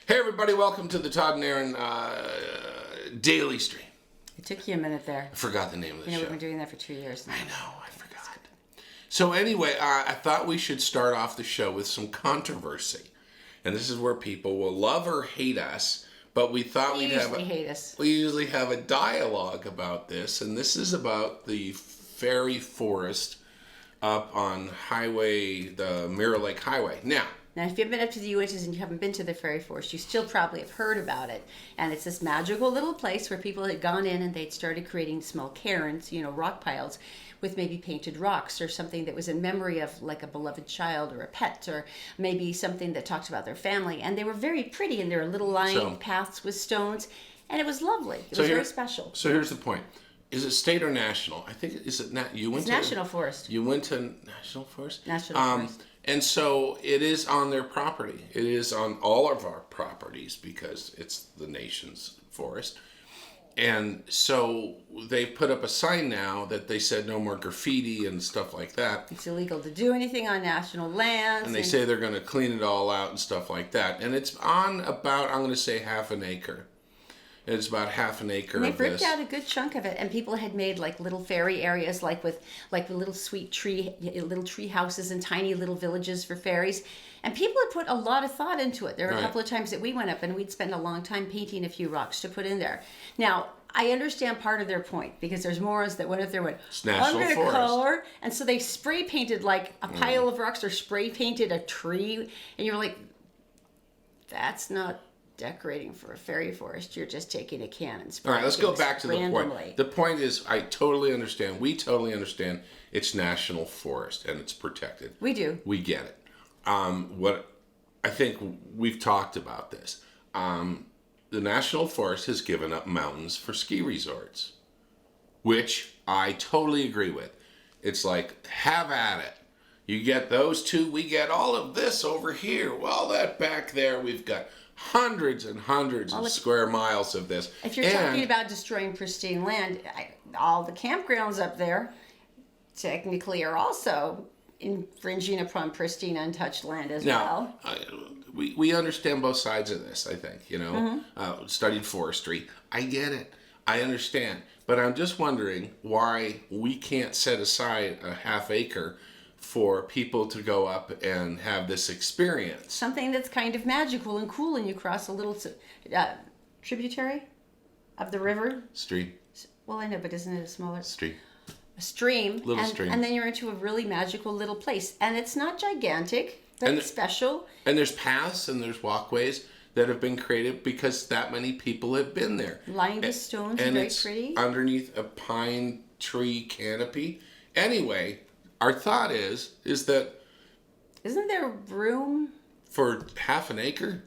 Hey everybody, welcome to the Todd and Erin daily stream. It took you a minute there. I forgot the name of the show. We've been doing that for 2 years now. I know, I forgot. So anyway, I thought we should start off the show with some controversy. And this is where people will love or hate us, but we thought They usually hate us. We usually have a dialogue about this, and this is about the fairy forest up on the Mirror Lake Highway. Now, if you haven't been up to the Unitas and you haven't been to the fairy forest, you still probably have heard about it. And it's this magical little place where people had gone in and they'd started creating small cairns, rock piles, with maybe painted rocks or something that was in memory of like a beloved child or a pet or maybe something that talked about their family. And they were very pretty, and there were little lined paths with stones, and it was lovely. It was very special. So here's the point. Is it state or national? I think, is it not Uinta? It's National Forest. Uinta National Forest? National Forest. And so it is on their property. It is on all of our properties because it's the nation's forest. And so they put up a sign now that they said no more graffiti and stuff like that. It's illegal to do anything on national lands. And they say they're going to clean it all out and stuff like that. And it's on about, I'm going to say, half an acre. It's about half an acre. And they ripped out a good chunk of it, and people had made like little fairy areas, like with little sweet little tree houses and tiny little villages for fairies. And people had put a lot of thought into it. There were a couple of times that we went up and we'd spend a long time painting a few rocks to put in there. Now, I understand part of their point, because there's morons that went up there and went, I'm going to color. And so they spray painted like a pile of rocks, or spray painted a tree. And you're like, that's not decorating for a fairy forest. You're just taking a can and spraying. All right, let's go back to randomly. the point. The point is, I totally understand. We totally understand it's national forest and it's protected. We do. We get it. What I think we've talked about this. The national forest has given up mountains for ski resorts, which I totally agree with. It's like, have at it. You get those two, we get all of this over here. Well, that back there, we've got hundreds and hundreds of square miles of this. If you're talking about destroying pristine land, all the campgrounds up there technically are also infringing upon pristine, untouched land as well. We understand both sides of this, I think. Studied forestry. I get it. I understand. But I'm just wondering why we can't set aside a half acre for people to go up and have this experience. Something that's kind of magical and cool, and you cross a little tributary of the river. Stream. Well, I know, but isn't it a smaller? Stream. A stream. Stream. And then you're into a really magical little place. And it's not gigantic, but it's special. And there's paths and there's walkways that have been created because that many people have been there. Lined with stones, and very it's pretty. Underneath a pine tree canopy. Anyway, our thought is that... Isn't there room... For half an acre?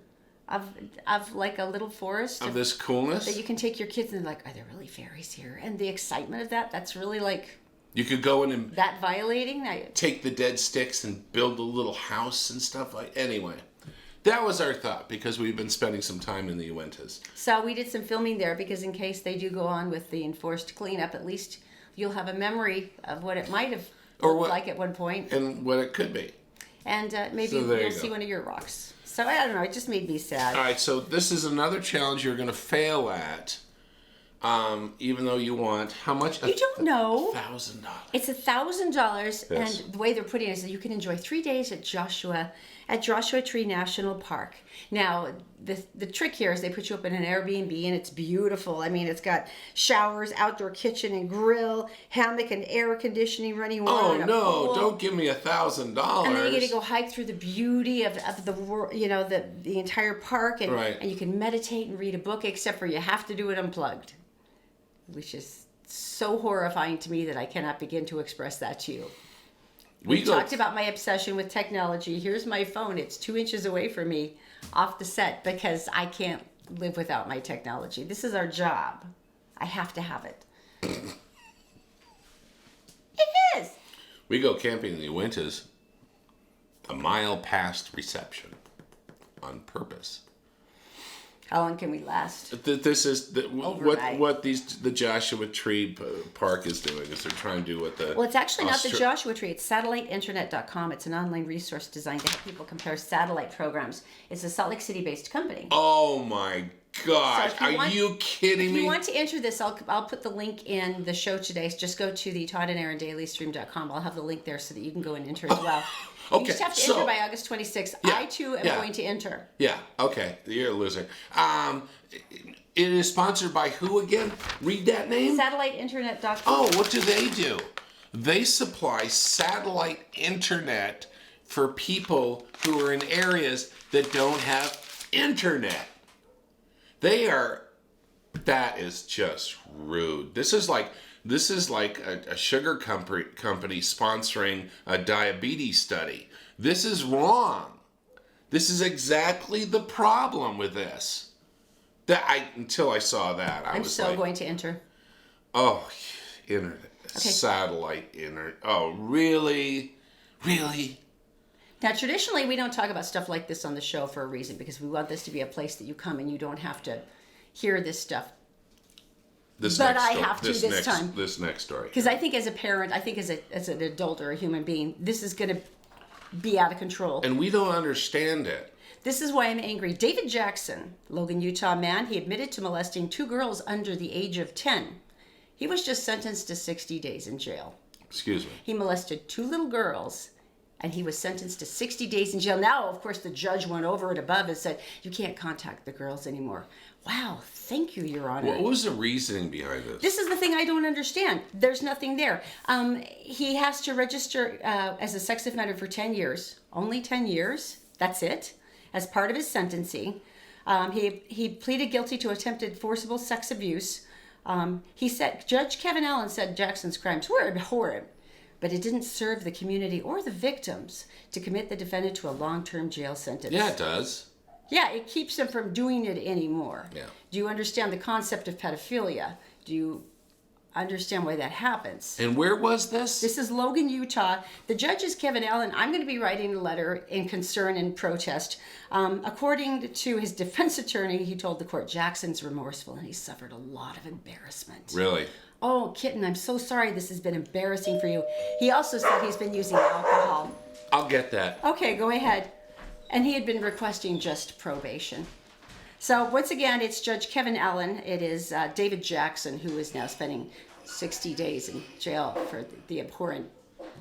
Of like a little forest. Of this coolness? That you can take your kids and like, are there really fairies here? And the excitement of that's really like... You could go in and... That violating? Take the dead sticks and build a little house and stuff like... Anyway, that was our thought because we've been spending some time in the Uintas. So we did some filming there because in case they do go on with the enforced cleanup, at least you'll have a memory of what it might have... like at one point. And what it could be. And maybe you'll see one of your rocks. So I don't know, it just made me sad. All right, so this is another challenge you're going to fail at, even though you want, how much? You don't know. $1,000. It's $1,000, Yes. and the way they're putting it is that you can enjoy 3 days at Joshua Tree National Park. Now, the trick here is they put you up in an Airbnb, and it's beautiful. I mean, it's got showers, outdoor kitchen and grill, hammock and air conditioning running water. Oh no! Don't give me $1,000. And then you get to go hike through the beauty of the world, the entire park, and and you can meditate and read a book. Except for you have to do it unplugged, which is so horrifying to me that I cannot begin to express that to you. We talked about my obsession with technology. Here's my phone. It's 2 inches away from me off the set because I can't live without my technology. This is our job. I have to have it. It is. We go camping in the Uintas a mile past reception on purpose. How long can we last? This is Overnight. what the Joshua Tree Park is doing. Is they're trying to do what the Well, it's actually not the Joshua Tree. It's satelliteinternet.com. It's an online resource designed to help people compare satellite programs. It's a Salt Lake City-based company. Oh my gosh! So Are you kidding me? If you want to enter this, I'll put the link in the show today. Just go to the Todd and Erin dailystream.com. I'll have the link there so that you can go and enter as well. Okay, you just have to enter by August 26th. Yeah, I, too, am going to enter. Yeah, okay. You're a loser. It is sponsored by who again? Read that name? Satelliteinternet.com. Oh, what do? They supply satellite internet for people who are in areas that don't have internet. That is just rude. This is like a sugar company sponsoring a diabetes study. This is wrong. This is exactly the problem with this. Until I saw that, I was like, going to enter. Oh, internet, satellite internet. Oh, really? Really? Now, traditionally, we don't talk about stuff like this on the show for a reason, because we want this to be a place that you come and you don't have to hear this stuff. This next story. Because I think as a parent, I think as an adult or a human being, this is going to be out of control. And we don't understand it. This is why I'm angry. David Jackson, Logan, Utah man, he admitted to molesting 2 girls under the age of 10. He was just sentenced to 60 days in jail. Excuse me. He molested 2 little girls, and he was sentenced to 60 days in jail. Now, of course, the judge went over it above and said, you can't contact the girls anymore. Wow, thank you, Your Honor. What was the reasoning behind this? This is the thing I don't understand. There's nothing there. He has to register as a sex offender for 10 years. Only 10 years. That's it. As part of his sentencing. He pleaded guilty to attempted forcible sex abuse. Judge Kevin Allen said Jackson's crimes were abhorrent, but it didn't serve the community or the victims to commit the defendant to a long-term jail sentence. Yeah, it does. Yeah, it keeps them from doing it anymore. Yeah. Do you understand the concept of pedophilia? Do you understand why that happens? And where was this? This is Logan, Utah. The judge is Kevin Allen. I'm going to be writing a letter in concern and protest. According to his defense attorney, he told the court Jackson's remorseful and he suffered a lot of embarrassment. Really? Oh, kitten, I'm so sorry this has been embarrassing for you. He also said he's been using alcohol. I'll get that. Okay, go ahead. And he had been requesting just probation. So once again, it's Judge Kevin Allen. It is David Jackson who is now spending 60 days in jail for the abhorrent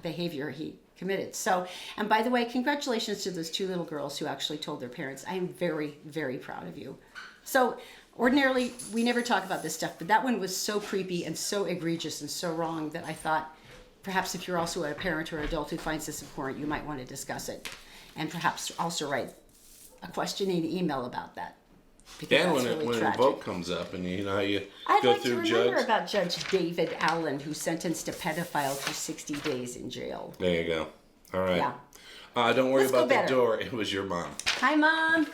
behavior he committed. So, and by the way, congratulations to those 2 little girls who actually told their parents. I am very, very proud of you. So ordinarily, we never talk about this stuff, but that one was so creepy and so egregious and so wrong that I thought perhaps if you're also a parent or adult who finds this abhorrent, you might want to discuss it. And perhaps also write a questioning email about that. And when a vote comes up and you know how you go through judge. I'd like to remember about Judge David Allen, who sentenced a pedophile to 60 days in jail. There you go. All right. Yeah. Don't worry about the door. It was your mom. Hi, Mom.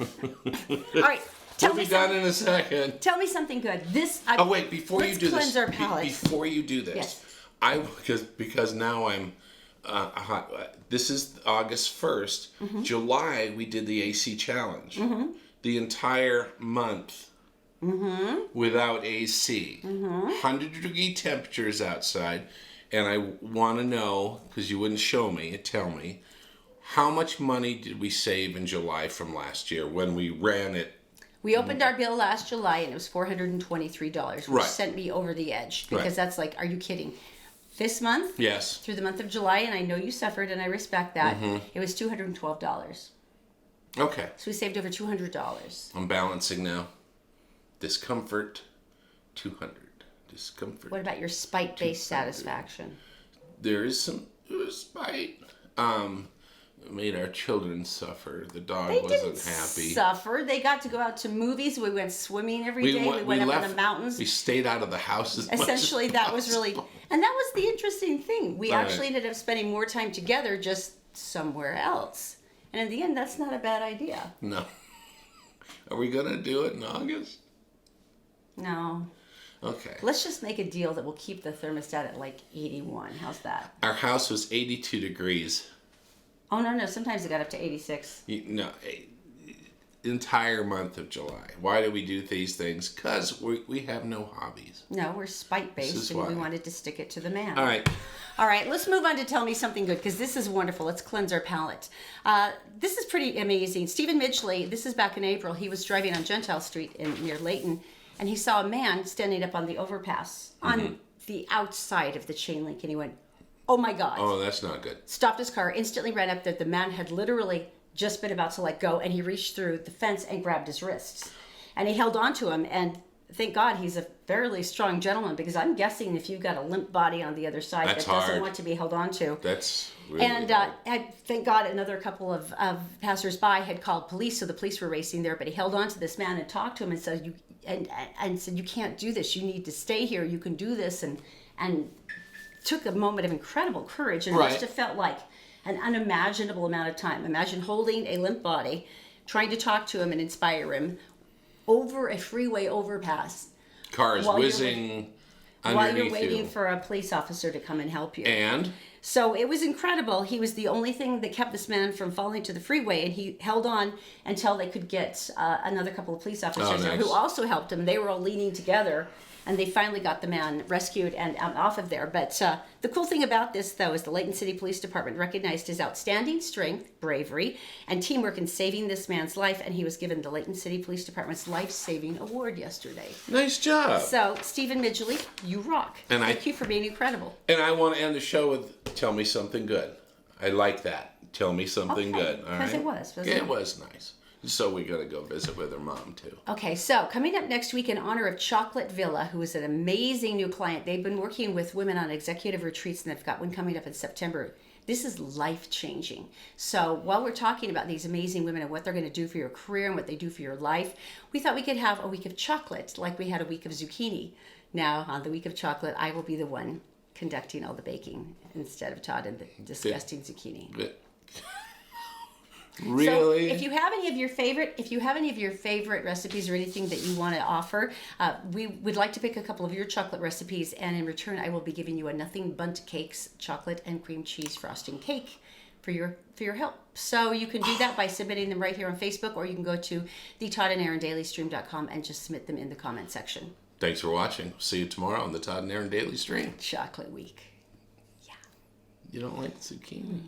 All right. We'll be done in a second. Tell me something good. Wait, before you do this. Our palates. Before you do this. Yes. Because now I'm this is August 1st. Mm-hmm. July, we did the AC challenge. Mm-hmm. The entire month without AC. 100-degree temperatures outside. And I want to know, because you wouldn't show me, tell me, how much money did we save in July from last year when we ran it? We opened our bill last July and it was $423, which sent me over the edge. Because that's like, are you kidding? This month? Yes. Through the month of July, and I know you suffered and I respect that, it was $212. Okay. So we saved over $200. I'm balancing now. Discomfort, 200. Discomfort. What about your spite-based satisfaction? There is some spite. Made our children suffer. The dog wasn't happy. Suffer. They got to go out to movies. We went swimming every day. We went up in the mountains. We stayed out of the house as Essentially, much as that was really, and that was the interesting thing. We actually ended up spending more time together, just somewhere else. And in the end, that's not a bad idea. No. Are we gonna do it in August? No. Okay. Let's just make a deal that we'll keep the thermostat at like 81. How's that? Our house was 82 degrees. Oh, no. Sometimes it got up to 86. entire month of July. Why do we do these things? Because we have no hobbies. No, we're spite-based, and we wanted to stick it to the man. All right. All right, let's move on to Tell Me Something Good, because this is wonderful. Let's cleanse our palate. This is pretty amazing. Stephen Midgley, this is back in April, he was driving on Gentile Street near Layton, and he saw a man standing up on the overpass on the outside of the chain link, and he went, oh my God. Oh, that's not good. Stopped his car, instantly ran up there. The man had literally just been about to let go, and he reached through the fence and grabbed his wrists. And he held on to him, and thank God he's a fairly strong gentleman, because I'm guessing if you've got a limp body on the other side that doesn't want to be held on to. That's really and thank God another couple of passers-by had called police, so the police were racing there, but he held on to this man and talked to him and said, you can't do this. You need to stay here. You can do this. And took a moment of incredible courage, and must have felt like an unimaginable amount of time. Imagine holding a limp body, trying to talk to him and inspire him over a freeway overpass. Cars whizzing underneath you. While you're waiting for a police officer to come and help you. And? So it was incredible. He was the only thing that kept this man from falling to the freeway, and he held on until they could get another couple of police officers there who also helped him. They were all leaning together, and they finally got the man rescued and off of there. But the cool thing about this, though, is the Layton City Police Department recognized his outstanding strength, bravery, and teamwork in saving this man's life, and he was given the Layton City Police Department's Life-Saving Award yesterday. Nice job. So, Stephen Midgley, you rock. And Thank you for being incredible. And I want to end the show with Tell Me Something Good. I like that. Tell me something good. All right? Because it was. It was nice. So we got to go visit with her mom, too. Okay, so coming up next week in honor of Chocolate Villa, who is an amazing new client. They've been working with women on executive retreats, and they've got one coming up in September. This is life-changing. So while we're talking about these amazing women and what they're going to do for your career and what they do for your life, we thought we could have a week of chocolate like we had a week of zucchini. Now, on the week of chocolate, I will be the one conducting all the baking instead of Todd and the disgusting zucchini. Really? So if you have any of your favorite recipes or anything that you want to offer, we would like to pick a couple of your chocolate recipes, and in return I will be giving you a Nothing Bundt Cakes chocolate and cream cheese frosting cake for your help. So you can do that by submitting them right here on Facebook, or you can go to thetoddanderindailystream.com and just submit them in the comment section. Thanks for watching. See you tomorrow on the Todd and Erin Daily Stream. Chocolate Week. Yeah. You don't like zucchini?